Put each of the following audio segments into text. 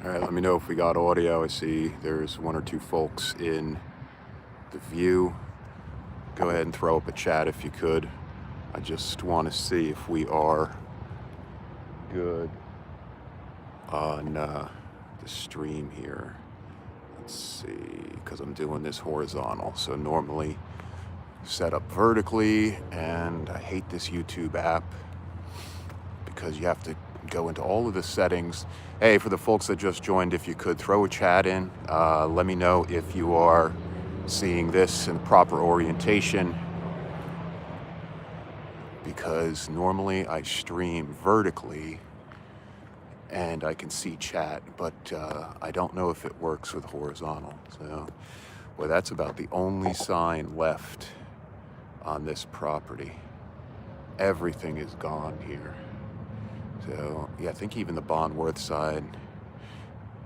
All right, let me know if we got audio. I see there's one or two folks in the view. Go ahead and throw up a chat if you could. I just want to see if we are good on the stream here. Let's see, because I'm doing this horizontal. So normally set up vertically, and I hate this YouTube app because you have to go into all of the settings. Hey, for the folks that just joined, if you could throw a chat in, let me know if you are seeing this in proper orientation, because normally I stream vertically and I can see chat, but I don't know if it works with horizontal. So, well, that's about the only sign left on this property. Everything is gone here. So, yeah, I think even the Bondworth side.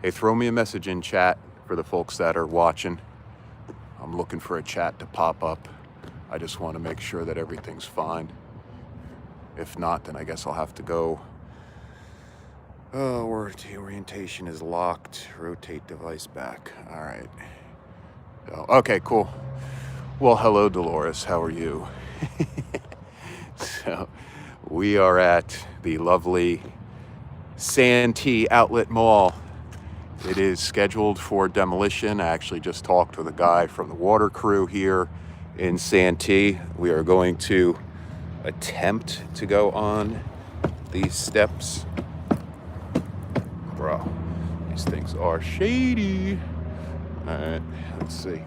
Hey, throw me a message in chat for the folks that are watching. I'm looking for a chat to pop up. I just want to make sure that everything's fine. If not, then I guess I'll have to go. Oh, orientation is locked. Rotate device back. All right. So, okay, cool. Well, hello, Dolores. How are you? So, we are at the lovely Santee Outlet Mall. It is scheduled for demolition. I actually just talked with a guy from the water crew here in Santee. We are going to attempt to go on these steps. Bro, these things are shady. All right, let's see.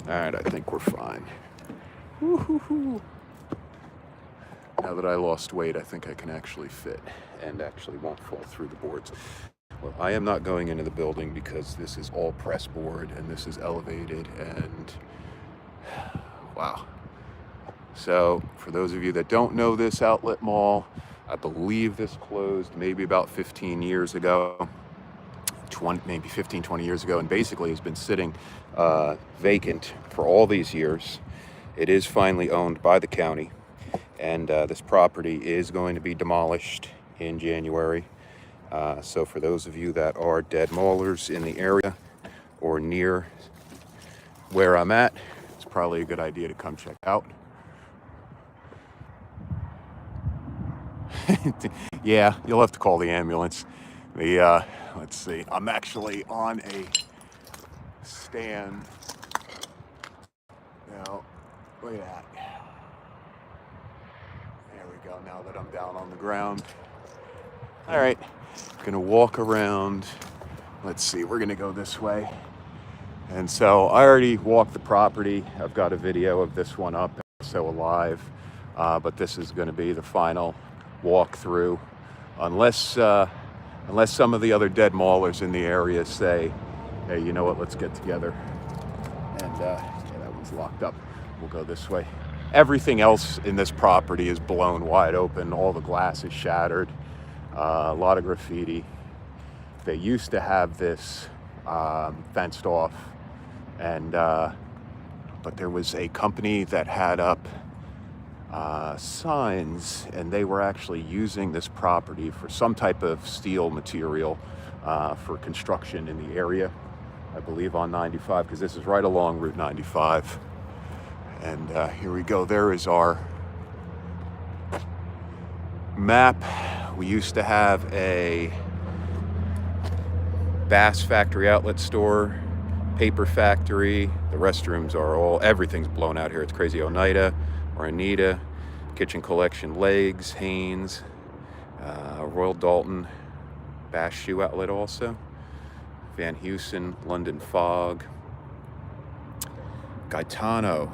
All right, I think we're fine. Woo-hoo-hoo. Now that I lost weight, I think I can actually fit and actually won't fall through the boards. Well, I am not going into the building because this is all press board and this is elevated and wow. So for those of you that don't know this outlet mall, I believe this closed maybe about 15 years ago, maybe 15, 20 years ago, and basically has been sitting vacant for all these years. It is finally owned by the county. And this property is going to be demolished in January. So for those of you that are dead maulers in the area or near where I'm at, it's probably a good idea to come check out. Yeah, you'll have to call the ambulance. Let's see, I'm actually on a stand. Now, look at that. There we go, now that I'm down on the ground. All right, gonna walk around. Let's see, we're gonna go this way. And so I already walked the property. I've got a video of this one up, so alive. But this is gonna be the final walkthrough. Unless some of the other dead maulers in the area say, hey, you know what, let's get together. And yeah, that one's locked up. We'll go this way. Everything else in this property is blown wide open. All the glass is shattered. A lot of graffiti. They used to have this fenced off, and but there was a company that had up signs, and they were actually using this property for some type of steel material for construction in the area, I believe on 95, because this is right along Route 95. And here we go. There is our map. We used to have a Bass Factory outlet store, paper factory. The restrooms are everything's blown out here. It's crazy. Oneida or Anita, Kitchen Collection, Legs, Hanes, Royal Dalton, Bass Shoe Outlet also, Van Heusen, London Fog, Gaetano,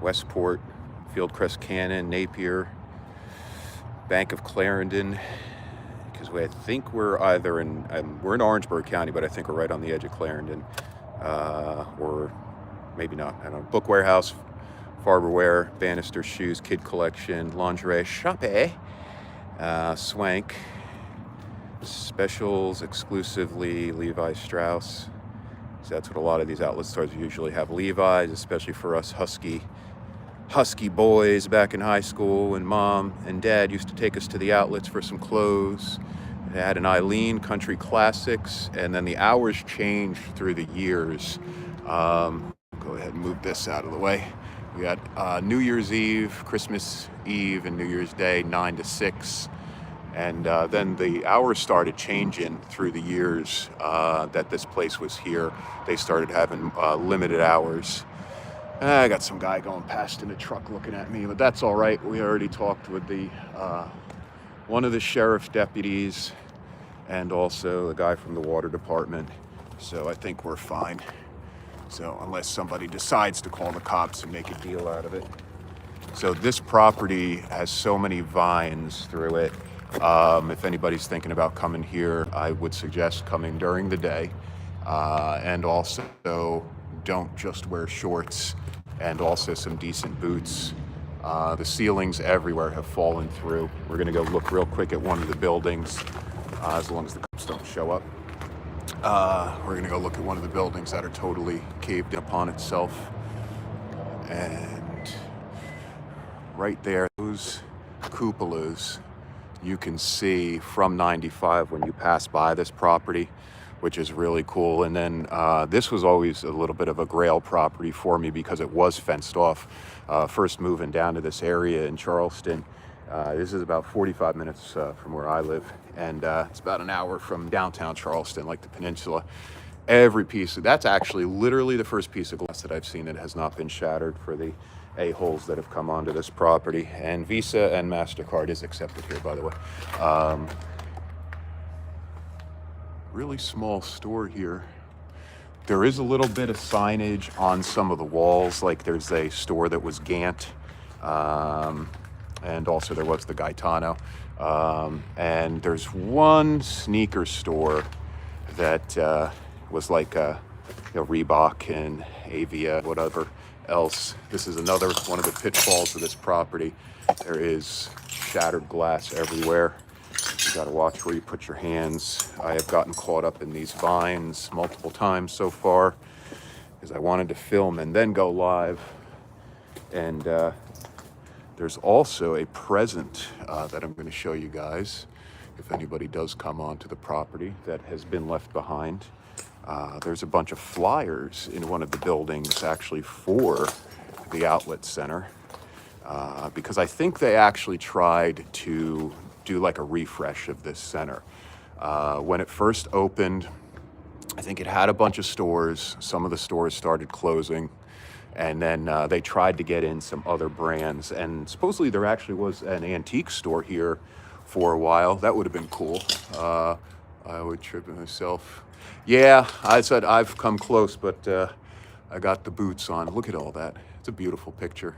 Westport, Fieldcrest Cannon, Napier, Bank of Clarendon, because I think we're either we're in Orangeburg County, but I think we're right on the edge of Clarendon, or maybe not. I don't know. Book Warehouse, Farberware, Bannister Shoes, Kid Collection, Lingerie Shoppe, Swank, Specials, exclusively Levi Strauss. So that's what a lot of these outlet stores usually have. Levi's, especially for us husky boys back in high school, when mom and dad used to take us to the outlets for some clothes They had an Eileen Country Classics, and then the hours changed through the years. Go ahead and move this out of the way. We got New Year's Eve, Christmas Eve, and New Year's Day, 9 to 6. And then the hours started changing through the years that this place was here. They started having limited hours. I got some guy going past in a truck looking at me, but that's all right. We already talked with the one of the sheriff's deputies and also the guy from the water department. So I think we're fine. So unless somebody decides to call the cops and make a deal out of it. So this property has so many vines through it. If anybody's thinking about coming here, I would suggest coming during the day. And also don't just wear shorts, and also some decent boots. The ceilings everywhere have fallen through. We're gonna go look real quick at one of the buildings, as long as the cops don't show up. We're gonna go look at one of the buildings that are totally caved in upon itself. And right there, those cupolas you can see from 95 when you pass by this property, which is really cool. And then this was always a little bit of a grail property for me because it was fenced off. First moving down to this area in Charleston, this is about 45 minutes from where I live, and it's about an hour from downtown Charleston, like the peninsula. Every piece, that's actually literally the first piece of glass that I've seen that has not been shattered for the a-holes that have come onto this property. And Visa and MasterCard is accepted here, by the way. Really small store here. There is a little bit of signage on some of the walls, like there's a store that was Gant, and also there was the Gaetano. And there's one sneaker store that was like a Reebok and Avia, whatever else. This is another one of the pitfalls of this property. There is shattered glass everywhere. You gotta watch where you put your hands. I have gotten caught up in these vines multiple times so far because I wanted to film and then go live. And there's also a present that I'm gonna show you guys if anybody does come onto the property that has been left behind. There's a bunch of flyers in one of the buildings actually for the outlet center because I think they actually tried to do like a refresh of this center. When it first opened, I think it had a bunch of stores. Some of the stores started closing, and then they tried to get in some other brands. And supposedly there actually was an antique store here for a while. That would have been cool. I would trip myself. Yeah, I said I've come close, but I got the boots on. Look at all that. It's a beautiful picture.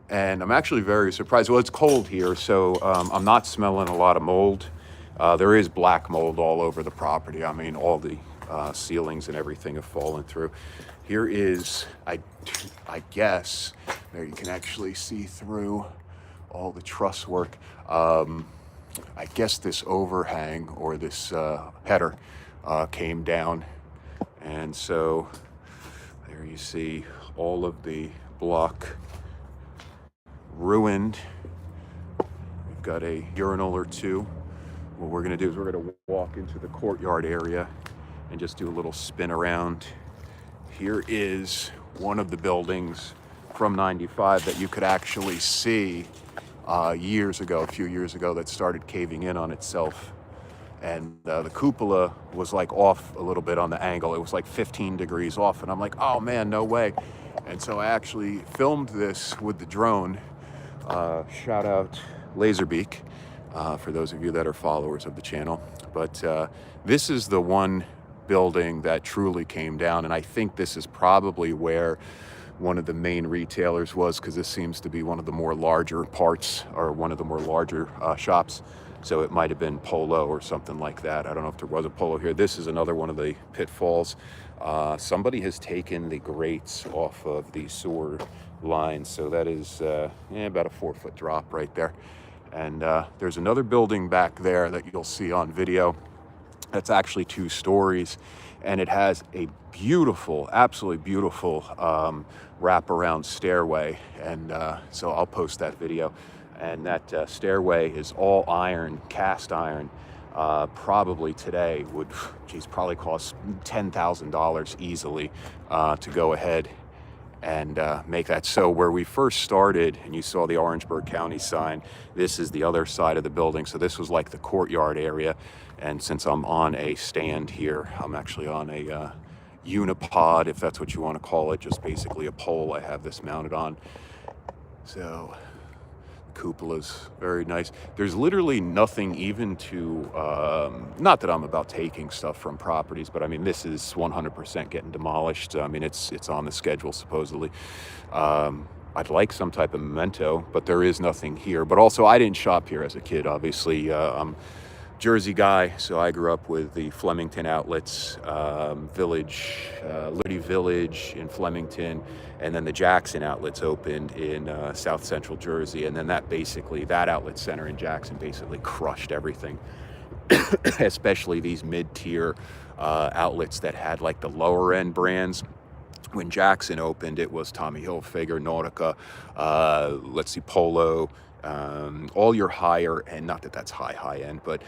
And I'm actually very surprised. Well, it's cold here, so I'm not smelling a lot of mold. There is black mold all over the property. I mean, all the ceilings and everything have fallen through. Here is, I guess, there you can actually see through all the truss work. I guess this overhang or this header came down. And so there you see all of the block ruined. We've got a urinal or two. What we're gonna do is we're gonna walk into the courtyard area and just do a little spin around. Here is one of the buildings from 95 that you could actually see a few years ago that started caving in on itself. And the cupola was like off a little bit on the angle. It was like 15 degrees off, and I'm like, oh man, no way. And so I actually filmed this with the drone. Shout out Laserbeak for those of you that are followers of the channel. But this is the one building that truly came down, and I think this is probably where one of the main retailers was, because this seems to be one of the more larger parts, or one of the more larger shops. So it might have been Polo or something like that. I don't know if there was a Polo here. This is another one of the pitfalls. Somebody has taken the grates off of the sewer lines, so that is about a 4-foot drop right there. And there's another building back there that you'll see on video that's actually 2 stories, and it has a beautiful, absolutely beautiful wraparound stairway. And so I'll post that video. and that stairway is all iron, cast iron. Probably today would, geez, probably cost $10,000 easily to go ahead and make that. So where we first started, and you saw the Orangeburg County sign, this is the other side of the building. So this was like the courtyard area. And since I'm on a stand here, I'm actually on a unipod, if that's what you want to call it, just basically a pole I have this mounted on. So cupola's very nice. There's literally nothing even to, not that I'm about taking stuff from properties, but I mean, this is 100% getting demolished. I mean, it's on the schedule, supposedly. I'd like some type of memento, but there is nothing here. But also, I didn't shop here as a kid, obviously. I'm Jersey guy, so I grew up with the Flemington outlets, Liberty Village in Flemington, and then the Jackson outlets opened in South Central Jersey, and then that outlet center in Jackson basically crushed everything, especially these mid-tier outlets that had like the lower end brands. When Jackson opened, it was Tommy Hilfiger, Nautica, Polo, all your higher, and not that that's high end, but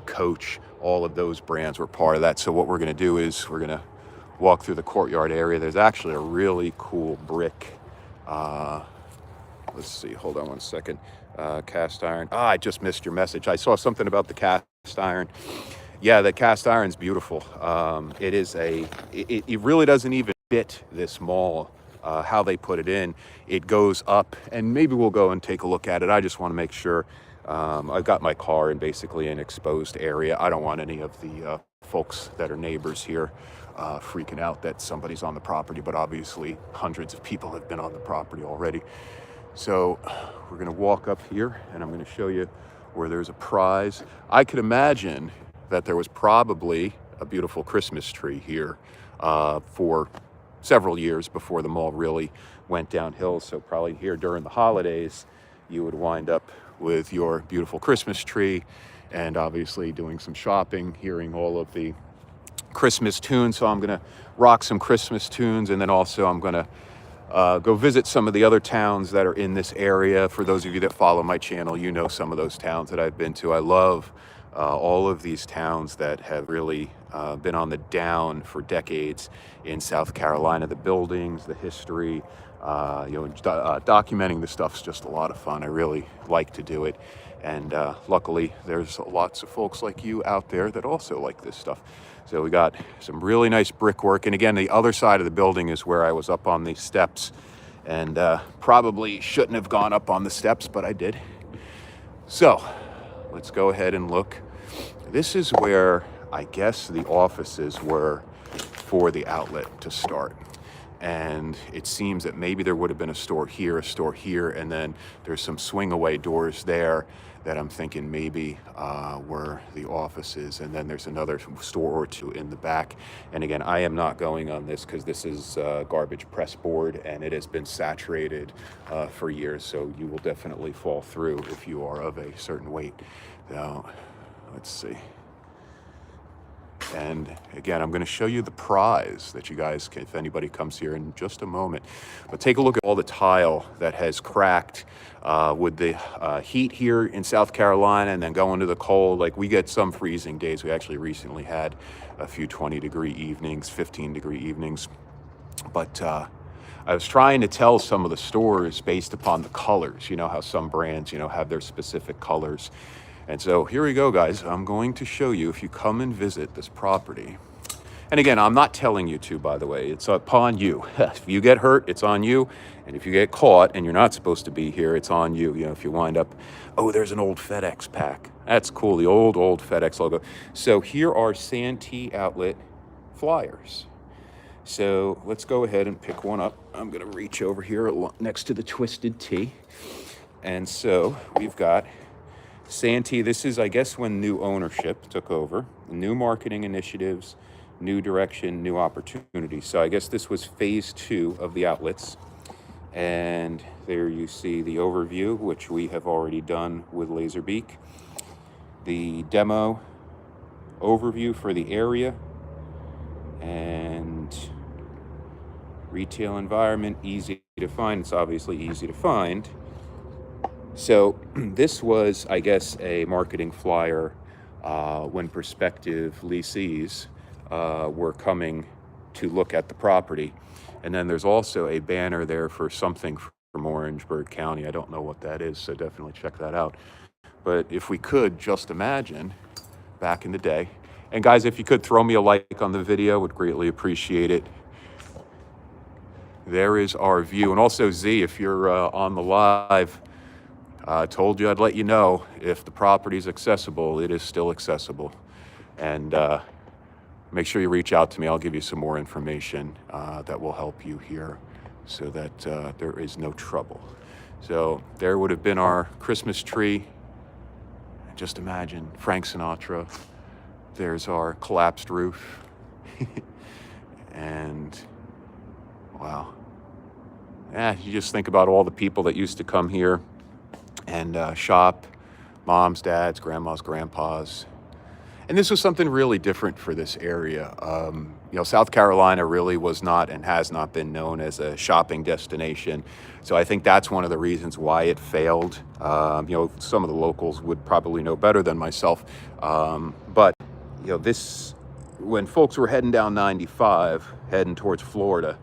Coach, all of those brands were part of that. So what we're going to do is we're going to walk through the courtyard area. There's actually a really cool brick. Let's see, hold on one second. Cast iron. I just missed your message. I saw something about the cast iron. Yeah, the cast iron's beautiful. It really doesn't even fit this mall. How they put it in, it goes up, and maybe we'll go and take a look at it. I just want to make sure. I've got my car in basically an exposed area. I don't want any of the folks that are neighbors here freaking out that somebody's on the property, but obviously hundreds of people have been on the property already. So we're going to walk up here, and I'm going to show you where there's a prize. I could imagine that there was probably a beautiful Christmas tree here for several years before the mall really went downhill. So probably here during the holidays, you would wind up with your beautiful Christmas tree, and obviously doing some shopping, hearing all of the Christmas tunes. So I'm gonna rock some Christmas tunes, and then also I'm gonna go visit some of the other towns that are in this area. For those of you that follow my channel, you know some of those towns that I've been to. I love all of these towns that have really been on the down for decades in South Carolina. The buildings, the history, documenting the stuff's just a lot of fun. I really like to do it, and luckily there's lots of folks like you out there that also like this stuff. So we got some really nice brickwork, and again, the other side of the building is where I was up on these steps, and probably shouldn't have gone up on the steps, but I did. So let's go ahead and look. This is where I guess the offices were for the outlet to start. And it seems that maybe there would have been a store here, and then there's some swing away doors there that I'm thinking maybe were the offices. And then there's another store or two in the back. And again, I am not going on this because this is garbage press board, and it has been saturated for years. So you will definitely fall through if you are of a certain weight. Now, let's see. And again, I'm going to show you the prize that you guys can, if anybody comes here in just a moment. But take a look at all the tile that has cracked with the heat here in South Carolina, and then going to the cold. Like, we get some freezing days. We actually recently had a few 20-degree evenings, 15-degree evenings. But I was trying to tell some of the stores based upon the colors. You know how some brands, have their specific colors. And so here we go, guys. I'm going to show you, if you come and visit this property. And again, I'm not telling you to, by the way. It's upon you. If you get hurt, it's on you. And if you get caught and you're not supposed to be here, it's on you. If you wind up, oh, there's an old FedEx pack. That's cool, the old FedEx logo. So here are Santee Outlet flyers. So let's go ahead and pick one up. I'm going to reach over here next to the Twisted Tea. And so we've got Santee. This is, I guess, when new ownership took over, new marketing initiatives, new direction, new opportunities. So I guess this was phase 2 of the outlets. And there you see the overview, which we have already done with Laserbeak. The demo overview for the area, and retail environment, easy to find. It's obviously easy to find. So this was, I guess, a marketing flyer when prospective lessees were coming to look at the property. And then there's also a banner there for something from Orangeburg County. I don't know what that is, so definitely check that out. But if we could just imagine back in the day, and guys, if you could throw me a like on the video, would greatly appreciate it. There is our view. And also Z, if you're on the live, I told you I'd let you know if the property is accessible. It is still accessible. And make sure you reach out to me. I'll give you some more information that will help you here so that there is no trouble. So there would have been our Christmas tree. Just imagine Frank Sinatra. There's our collapsed roof. And wow. Yeah, you just think about all the people that used to come here and shop, moms, dads, grandmas, grandpas. And this was something really different for this area. You know, South Carolina really was not and has not been known as a shopping destination. So I think that's one of the reasons why it failed. You know, some of the locals would probably know better than myself. But, you know, when folks were heading down 95, heading towards Florida,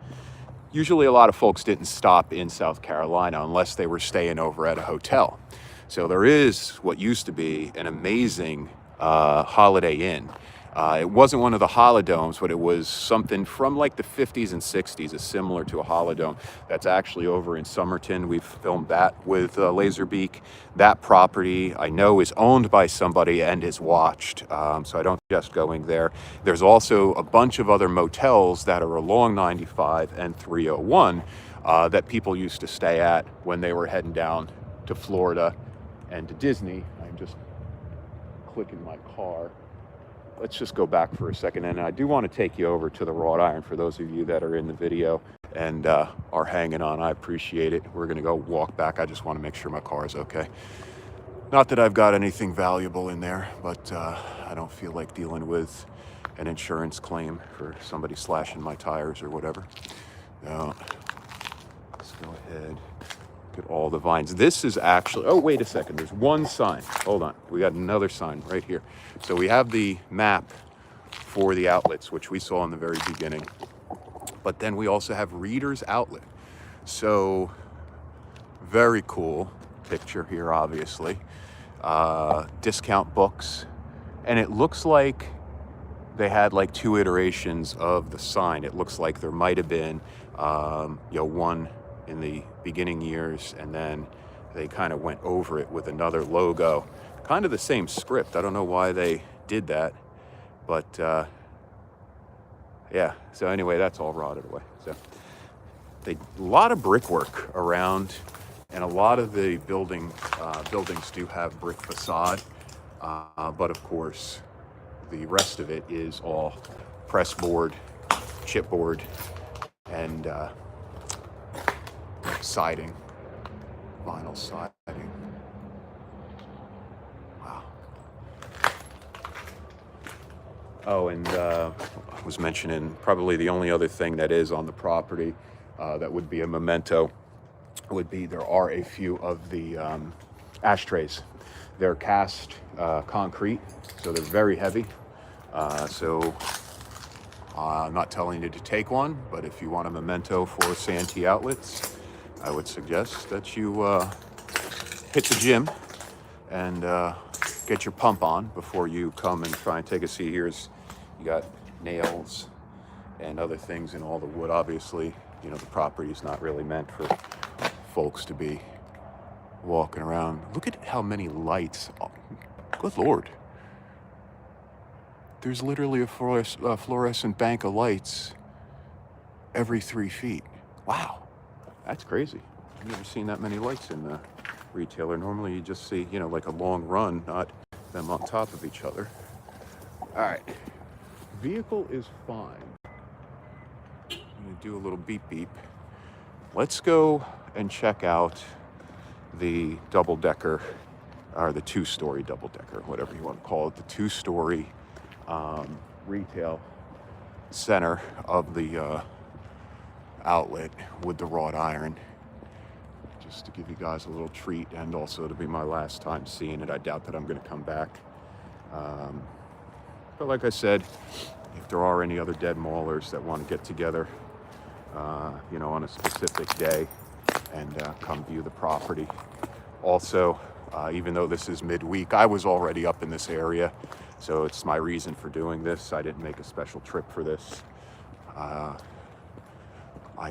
usually a lot of folks didn't stop in South Carolina unless they were staying over at a hotel. So there is what used to be an amazing Holiday Inn. It wasn't one of the holodomes, but it was something from like the 50s and 60s. It's similar to a holodome. That's actually over in Somerton. We've filmed that with Laserbeak. That property I know is owned by somebody and is watched, so I don't suggest going there. There's also a bunch of other motels that are along 95 and 301 that people used to stay at when they were heading down to Florida and to Disney. I'm just clicking my car. Let's just go back for a second, and I do want to take you over to the wrought iron for those of you that are in the video and are hanging on. I appreciate it. We're going to go walk back. I just want to make sure my car is okay. Not that I've got anything valuable in there, but I don't feel like dealing with an insurance claim for somebody slashing my tires or whatever. No. Let's go ahead. Look at all the vines. This is actually, oh, wait a second. There's one sign. Hold on. We got another sign right here. So we have the map for the outlets, which we saw in the very beginning. But then we also have Reader's Outlet. So very cool picture here, obviously. Discount books. And it looks like they had like 2 iterations of the sign. It looks like there might have been, you know, one in the beginning years, and then they kind of went over it with another logo, kind of the same script. I don't know why they did that, but yeah. So anyway, that's all rotted away. So a lot of brickwork around, and a lot of the buildings do have brick facade, but of course the rest of it is all press board, chipboard, and siding, vinyl siding. Wow. Oh, and I was mentioning probably the only other thing that is on the property that would be a memento would be there are a few of the ashtrays. They're cast concrete, so they're very heavy. So I'm not telling you to take one, but if you want a memento for Santee Outlets, I would suggest that you hit the gym and get your pump on before you come and try and take a seat. You got nails and other things in all the wood. Obviously, you know, the property is not really meant for folks to be walking around. Look at how many lights. Oh, good Lord. There's literally a fluorescent bank of lights every 3 feet. Wow. That's crazy. I've never seen that many lights in the retailer. Normally you just see, you know, like a long run, not them on top of each other. All right. Vehicle is fine. I'm going to do a little beep beep. Let's go and check out the double-decker, or the 2-story double-decker, whatever you want to call it, the 2-story retail center of the outlet with the wrought iron. just to give you guys a little treat, and also to be my last time seeing it. I doubt that I'm going to come back. But like I said, if there are any other dead maulers that want to get together, you know, on a specific day and come view the property. Also, even though this is midweek, I was already up in this area, so it's my reason for doing this. I didn't make a special trip for this. I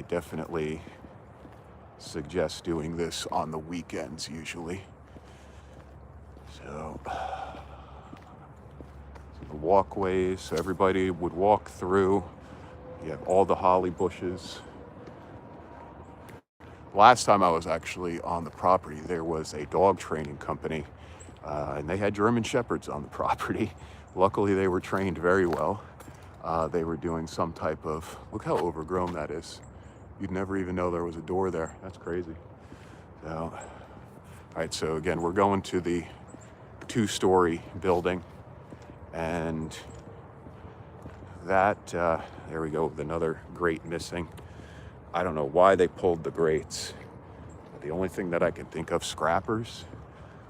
definitely suggest doing this on the weekends usually. So the walkways, so everybody would walk through. You have all the holly bushes. Last time I was actually on the property, there was a dog training company, and they had German Shepherds on the property. Luckily, they were trained very well. They were doing some type of, look how overgrown that is. You'd never even know there was a door there. That's crazy. So, all right, so again, we're going to the 2-story building, and that, there we go, with another grate missing. I don't know why they pulled the grates. The only thing that I can think of, scrappers.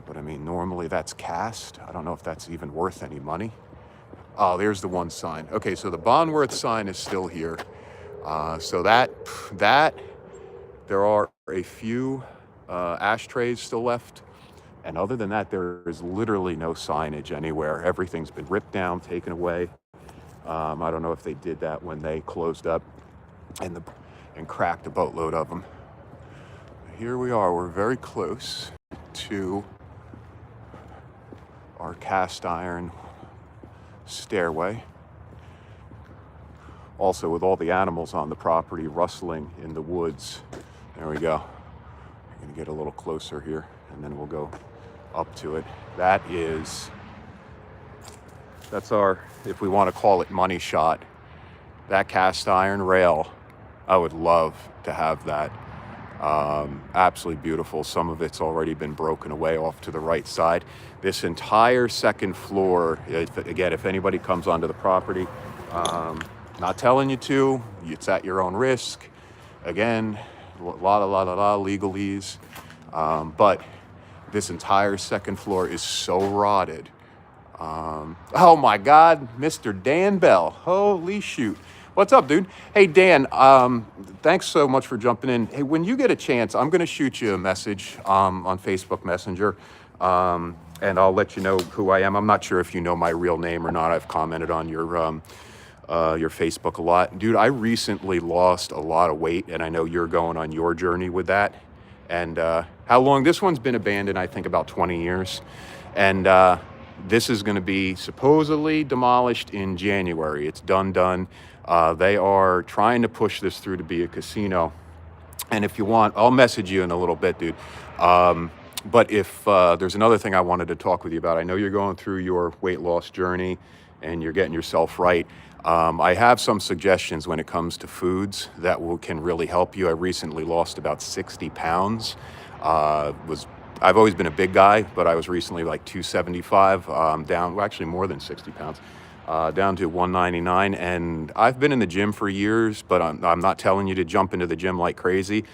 But I mean, normally that's cast. I don't know if that's even worth any money. Oh, there's the one sign. Okay, so the Bondworth sign is still here. So that there are a few ashtrays still left. And other than that, there is literally no signage anywhere. Everything's been ripped down, taken away. I don't know if they did that when they closed up and cracked a boatload of them. Here we are. We're very close to our cast iron stairway. Also, with all the animals on the property rustling in the woods. There we go. I'm gonna get a little closer here, and then we'll go up to it. That's our, if we want to call it money shot, that cast iron rail. I would love to have that. Absolutely beautiful. Some of it's already been broken away off to the right side. This entire second floor, again, if anybody comes onto the property, not telling you to, it's at your own risk. Again, la legalese. But this entire second floor is so rotted. Oh my God, Mr. Dan Bell. Holy shoot. What's up, dude? Hey, Dan, thanks so much for jumping in. Hey, when you get a chance, I'm going to shoot you a message on Facebook Messenger, and I'll let you know who I am. I'm not sure if you know my real name or not. I've commented on your Facebook a lot. Dude, I recently lost a lot of weight, and I know you're going on your journey with that. And how long? This one's been abandoned, I think, about 20 years. And this is going to be supposedly demolished in January. It's done. They are trying to push this through to be a casino. And if you want, I'll message you in a little bit, dude. But if there's another thing I wanted to talk with you about. I know you're going through your weight loss journey and you're getting yourself right. I have some suggestions when it comes to foods that can really help you. I recently lost about 60 pounds. I've always been a big guy, but I was recently like 275, down, well, actually more than 60 pounds, down to 199. And I've been in the gym for years, but I'm not telling you to jump into the gym like crazy,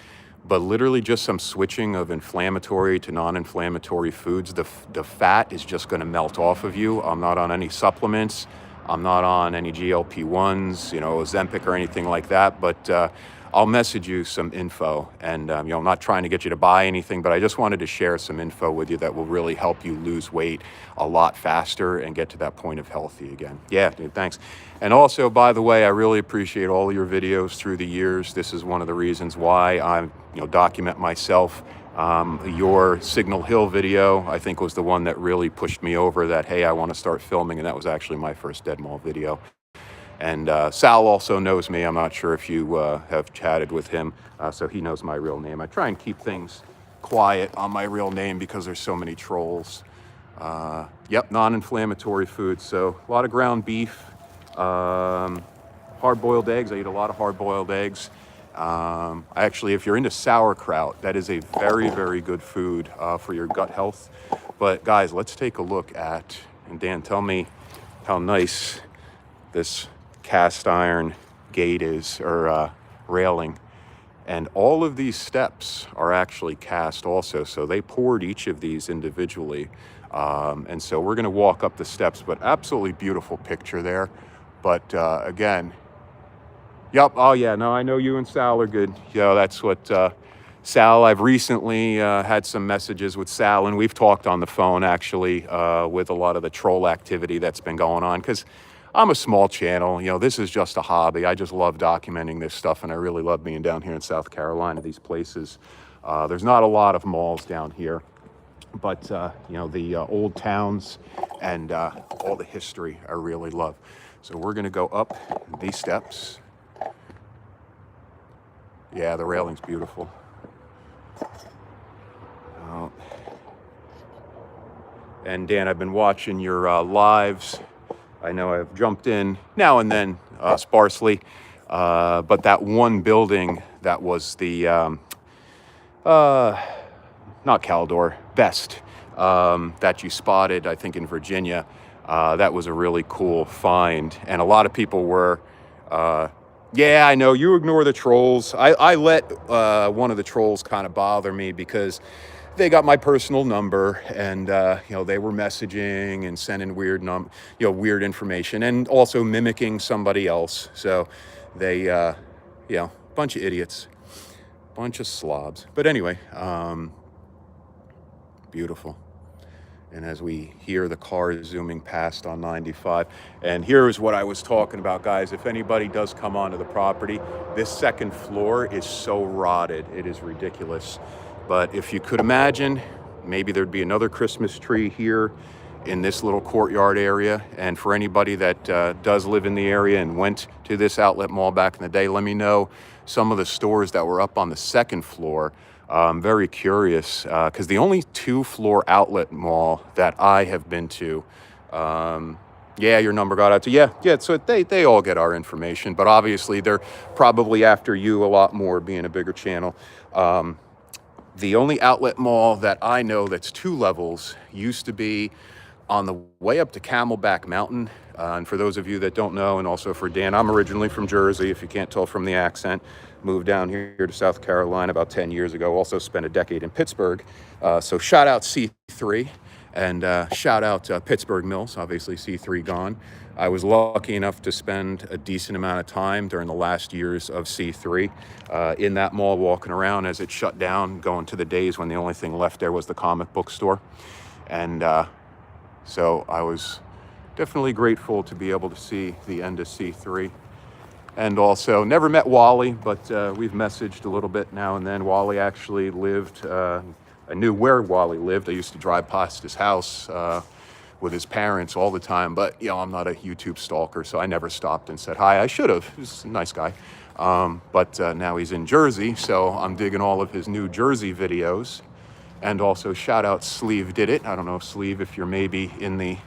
but literally just some switching of inflammatory to non-inflammatory foods. The fat is just going to melt off of you. I'm not on any supplements. I'm not on any GLP-1s, Ozempic or anything like that, but I'll message you some info, and I'm not trying to get you to buy anything, but I just wanted to share some info with you that will really help you lose weight a lot faster and get to that point of healthy again. Yeah, dude, thanks. And also, by the way, I really appreciate all of your videos through the years. This is one of the reasons why I document myself. Your Signal Hill video, I think, was the one that really pushed me over that, hey, I want to start filming, and that was actually my first Dead Mall video. And Sal also knows me. I'm not sure if you have chatted with him, so he knows my real name. I try and keep things quiet on my real name because there's so many trolls. Yep, non-inflammatory foods. So a lot of ground beef, hard-boiled eggs. I eat a lot of hard-boiled eggs. Actually, if you're into sauerkraut, that is a very, very good food for your gut health. But guys, let's take a look at, and Dan, tell me how nice this cast iron gate is, or railing. And all of these steps are actually cast also. So they poured each of these individually. And so we're going to walk up the steps, but absolutely beautiful picture there. But again, yep. Oh yeah, no, I know you and Sal are good. Yeah, that's what Sal, I've recently had some messages with Sal, and we've talked on the phone actually with a lot of the troll activity that's been going on, because I'm a small channel. You know, this is just a hobby. I just love documenting this stuff, and I really love being down here in South Carolina, these places. There's not a lot of malls down here, but you know, the old towns and all the history I really love. So we're gonna go up these steps. Yeah, the railing's beautiful. And Dan, I've been watching your lives. I know I've jumped in now and then sparsely, but that one building that was the, not Caldor, Best, that you spotted, I think in Virginia, that was a really cool find. And a lot of people were, yeah, I know, you ignore the trolls. I let one of the trolls kind of bother me because they got my personal number, and you know, they were messaging and sending weird weird information, and also mimicking somebody else. So they you know, bunch of idiots, bunch of slobs. But anyway, beautiful. And as we hear the cars zooming past on 95, and here's what I was talking about, guys. If anybody does come onto the property, this second floor is so rotted, it is ridiculous. But if you could imagine, maybe there'd be another Christmas tree here in this little courtyard area. And for anybody that does live in the area and went to this outlet mall back in the day, let me know some of the stores that were up on the second floor. I'm very curious, because the only 2-floor outlet mall that I have been to, yeah, your number got out to, yeah, so they all get our information, but obviously they're probably after you a lot more, being a bigger channel. The only outlet mall that I know that's 2 levels used to be on the way up to Camelback Mountain. And for those of you that don't know, and also for Dan, I'm originally from Jersey, if you can't tell from the accent. Moved down here to South Carolina about 10 years ago. Also spent a decade in Pittsburgh. So shout out C3, and shout out Pittsburgh Mills, obviously C3 gone. I was lucky enough to spend a decent amount of time during the last years of C3 in that mall, walking around as it shut down, going to the days when the only thing left there was the comic book store. And so I was definitely grateful to be able to see the end of C3. And also, never met Wally, but we've messaged a little bit now and then. Wally actually lived, I knew where Wally lived. I used to drive past his house with his parents all the time, but you know, I'm not a YouTube stalker, so I never stopped and said hi. I should have. He's a nice guy. But now he's in Jersey, so I'm digging all of his New Jersey videos. And also shout out Sleeve Did It. I don't know, Sleeve, if you're maybe in the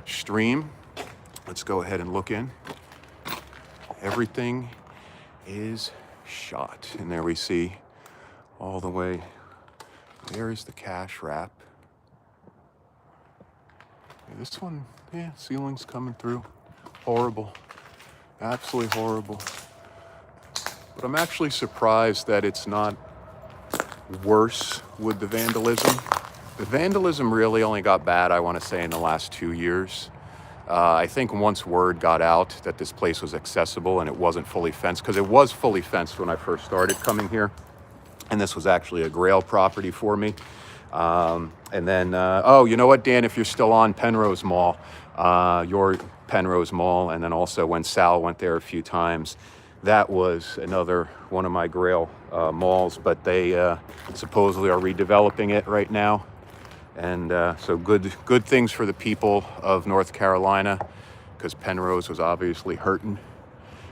stream. Let's go ahead and look in. Everything is shot. And there we see all the way. There is the cash wrap. This one, yeah, ceiling's coming through. Horrible. Absolutely horrible. But I'm actually surprised that it's not worse with the vandalism. The vandalism really only got bad, I want to say, in the last 2 years. I think once word got out that this place was accessible and it wasn't fully fenced, because it was fully fenced when I first started coming here. And this was actually a Grail property for me. And then, oh, you know what, Dan, if you're still on Penrose Mall, your Penrose Mall, and then also when Sal went there a few times, that was another one of my Grail malls, but they supposedly are redeveloping it right now. And so good things for the people of North Carolina, because Penrose was obviously hurting.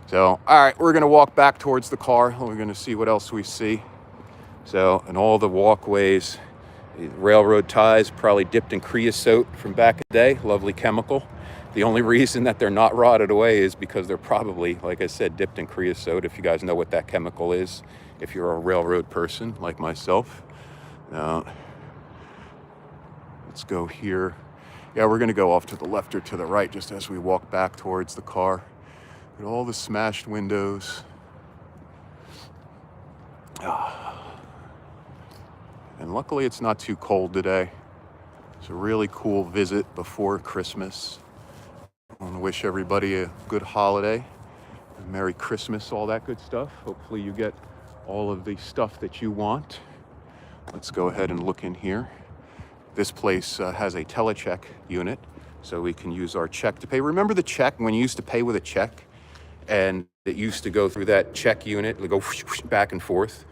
So, all right, we're going to walk back towards the car. We're going to see what else we see. So, and all the walkways, railroad ties, probably dipped in creosote from back in the day, lovely chemical. The only reason that they're not rotted away is because they're probably, like I said, dipped in creosote, if you guys know what that chemical is, if you're a railroad person like myself. Let's go here. Yeah, we're going to go off to the left or to the right just as we walk back towards the car. Look at all the smashed windows. And luckily it's not too cold today. It's a really cool visit before Christmas. I want to wish everybody a good holiday, a Merry Christmas, all that good stuff. Hopefully you get all of the stuff that you want. Let's go ahead and look in here. This place has a telecheck unit, so we can use our check to pay. Remember the check when you used to pay with a check? And it used to go through that check unit, it would go back and forth.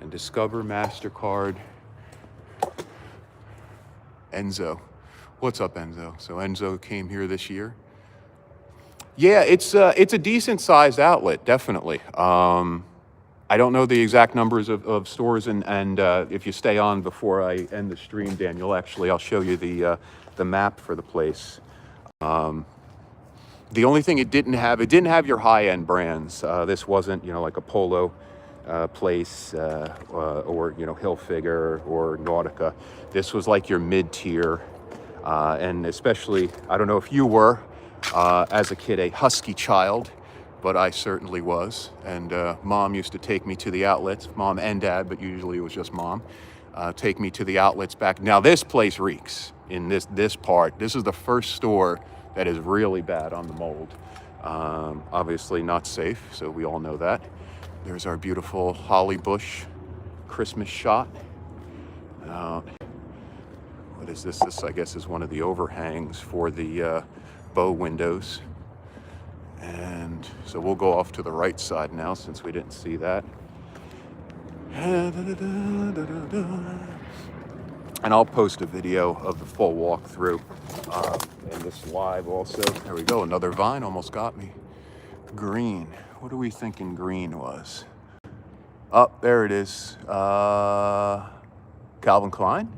And Discover, MasterCard, Enzo. What's up, Enzo? So Enzo came here this year. Yeah, it's a decent sized outlet, definitely. I don't know the exact numbers of stores, and if you stay on before I end the stream, Daniel, I'll show you the map for the place. The only thing it didn't have your high-end brands. This wasn't, like a Polo place or, Hilfiger or Nautica. This was like your mid-tier, and especially, I don't know if you were, as a kid, a husky child, but I certainly was. And Mom used to take me to the outlets, Mom and Dad, but usually it was just Mom, take me to the outlets back. Now this place reeks in this part. This is the first store that is really bad on the mold. Obviously not safe, so we all know that. There's our beautiful holly bush Christmas shot. What is this? This, I guess, is one of the overhangs for the bow windows. And so we'll go off to the right side now since we didn't see that. And I'll post a video of the full walkthrough and this live also. There we go, another vine almost got me. Green, what are we thinking green was? Oh, there it is. Calvin Klein.